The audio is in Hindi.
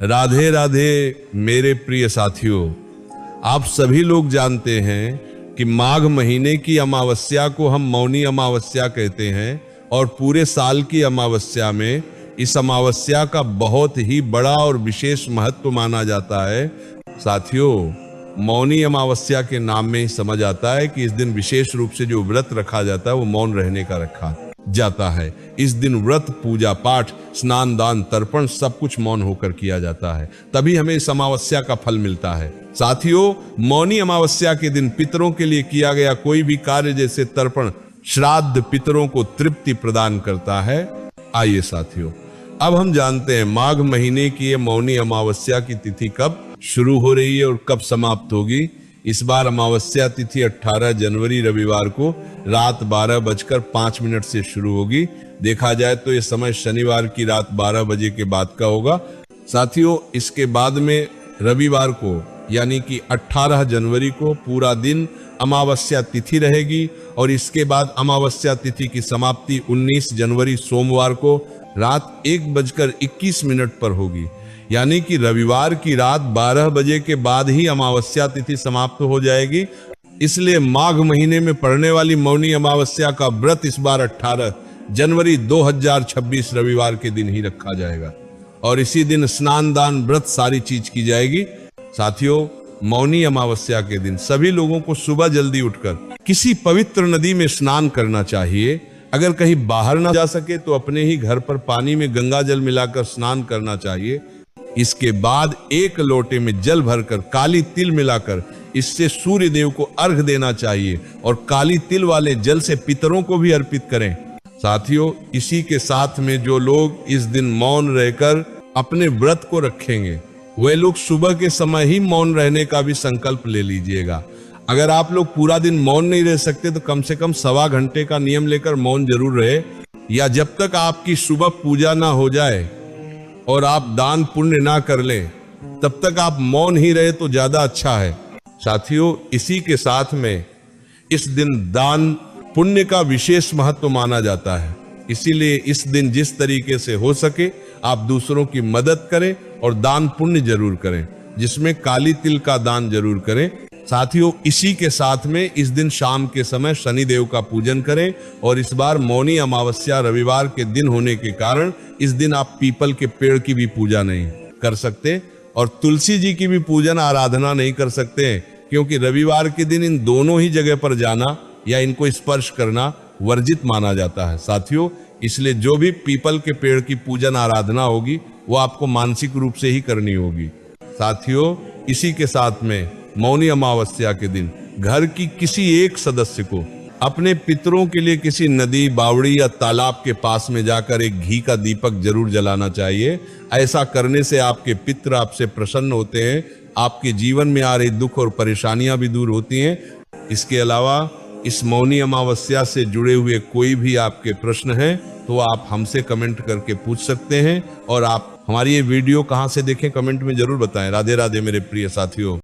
राधे राधे मेरे प्रिय साथियों, आप सभी लोग जानते हैं कि माघ महीने की अमावस्या को हम मौनी अमावस्या कहते हैं और पूरे साल की अमावस्या में इस अमावस्या का बहुत ही बड़ा और विशेष महत्व माना जाता है। साथियों, मौनी अमावस्या के नाम में ही समझ आता है कि इस दिन विशेष रूप से जो व्रत रखा जाता है वो मौन रहने का रखा जाता है। इस दिन व्रत, पूजा पाठ, स्नान, दान, तर्पण सब कुछ मौन होकर किया जाता है, तभी हमें इस अमावस्या का फल मिलता है। साथियों, मौनी अमावस्या के दिन पितरों के लिए किया गया कोई भी कार्य जैसे तर्पण, श्राद्ध पितरों को तृप्ति प्रदान करता है। आइए साथियों, अब हम जानते हैं माघ महीने की ये मौनी अमावस्या की तिथि कब शुरू हो रही है और कब समाप्त होगी। इस बार अमावस्या तिथि 18 जनवरी रविवार को रात 12:05 से शुरू होगी। देखा जाए तो ये समय शनिवार की रात 12 बजे के बाद का होगा। साथियों, इसके बाद में रविवार को यानी कि 18 जनवरी को पूरा दिन अमावस्या तिथि रहेगी और इसके बाद अमावस्या तिथि की समाप्ति 19 जनवरी सोमवार को रात 1:21 पर होगी। यानी कि रविवार की रात 12 बजे के बाद ही अमावस्या तिथि समाप्त हो जाएगी। इसलिए माघ महीने में पड़ने वाली मौनी अमावस्या का व्रत इस बार 18 जनवरी 2026 रविवार के दिन ही रखा जाएगा और इसी दिन स्नान, दान, व्रत सारी चीज की जाएगी। साथियों, मौनी अमावस्या के दिन सभी लोगों को सुबह जल्दी उठकर किसी पवित्र नदी में स्नान करना चाहिए। अगर कहीं बाहर ना जा सके तो अपने ही घर पर पानी में गंगा जल मिलाकर स्नान करना चाहिए। इसके बाद एक लोटे में जल भरकर काली तिल मिलाकर इससे सूर्य देव को अर्घ देना चाहिए और काली तिल वाले जल से पितरों को भी अर्पित करें। साथियों, इसी के साथ में जो लोग इस दिन मौन रहकर अपने व्रत को रखेंगे वे लोग सुबह के समय ही मौन रहने का भी संकल्प ले लीजिएगा। अगर आप लोग पूरा दिन मौन नहीं रह सकते तो कम से कम 1.25 घंटे का नियम लेकर मौन जरूर रहे, या जब तक आपकी सुबह पूजा ना हो जाए और आप दान पुण्य ना कर लें तब तक आप मौन ही रहे तो ज्यादा अच्छा है। साथियों, इसी के साथ में इस दिन दान पुण्य का विशेष महत्व माना जाता है। इसीलिए इस दिन जिस तरीके से हो सके आप दूसरों की मदद करें और दान पुण्य जरूर करें, जिसमें काली तिल का दान जरूर करें। साथियों, इसी के साथ में इस दिन शाम के समय शनि देव का पूजन करें और इस बार मौनी अमावस्या रविवार के दिन होने के कारण इस दिन आप पीपल के पेड़ की भी पूजा नहीं कर सकते और तुलसी जी की भी पूजन आराधना नहीं कर सकते, क्योंकि रविवार के दिन इन दोनों ही जगह पर जाना या इनको स्पर्श करना वर्जित माना जाता है। साथियों, इसलिए जो भी पीपल के पेड़ की पूजन आराधना होगी वो आपको मानसिक रूप से ही करनी होगी। साथियों, इसी के साथ में मौनी अमावस्या के दिन घर की किसी एक सदस्य को अपने पितरों के लिए किसी नदी, बावड़ी या तालाब के पास में जाकर एक घी का दीपक जरूर जलाना चाहिए। ऐसा करने से आपके पितर आपसे प्रसन्न होते हैं, आपके जीवन में आ रही दुख और परेशानियां भी दूर होती हैं। इसके अलावा इस मौनी अमावस्या से जुड़े हुए कोई भी आपके प्रश्न हैं तो आप हमसे कमेंट करके पूछ सकते हैं और आप हमारी ये वीडियो कहां से देखें कमेंट में जरूर बताएं। राधे राधे मेरे प्रिय साथियों।